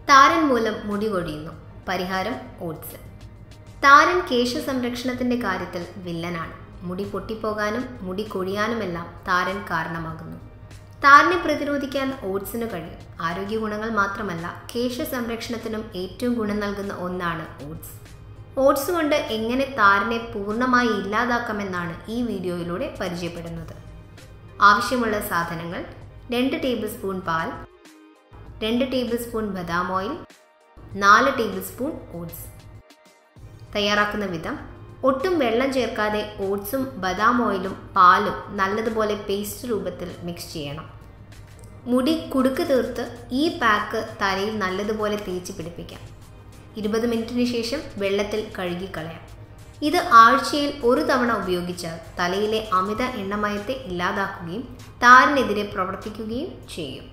താരൻ മൂലം മുടി കൊഴിയുന്നു. പരിഹാരം ഓട്സ്. താരൻ കേശ സംരക്ഷണത്തിന്റെ കാര്യത്തിൽ വില്ലനാണ്. മുടി പൊട്ടിപ്പോകാനും മുടി കൊഴിയാനുമെല്ലാം താരൻ കാരണമാകുന്നു. താരനെ പ്രതിരോധിക്കാൻ ഓട്സിന് കഴിയും. ആരോഗ്യ ഗുണങ്ങൾ മാത്രമല്ല, കേശ സംരക്ഷണത്തിനും ഏറ്റവും ഗുണം നൽകുന്ന ഒന്നാണ് ഓട്സ്. ഓട്സ് കൊണ്ട് എങ്ങനെ താരനെ പൂർണ്ണമായി ഇല്ലാതാക്കാമെന്നാണ് ഈ വീഡിയോയിലൂടെ പരിചയപ്പെടുന്നത്. ആവശ്യമുള്ള സാധനങ്ങൾ: 2 ടേബിൾ സ്പൂൺ പാൽ, 2 ടേബിൾ സ്പൂൺ ബദാം ഓയിൽ, 4 ടേബിൾ സ്പൂൺ ഓട്സ്. തയ്യാറാക്കുന്ന വിധം: ഒട്ടും വെള്ളം ചേർക്കാതെ ഓട്സും ബദാം ഓയിലും പാലും നല്ലതുപോലെ പേസ്റ്റ് രൂപത്തിൽ മിക്സ് ചെയ്യണം. മുടി കുടുക്ക് തീർത്ത് ഈ പാക്ക് തലയിൽ നല്ലതുപോലെ തേച്ച് പിടിപ്പിക്കാം. 20 മിനിറ്റിന് ശേഷം വെള്ളത്തിൽ കഴുകിക്കളയാം. ഇത് ആഴ്ചയിൽ 1 തവണ ഉപയോഗിച്ചാൽ തലയിലെ അമിത എണ്ണമയത്തെ ഇല്ലാതാക്കുകയും താരനെതിരെ പ്രവർത്തിക്കുകയും ചെയ്യും.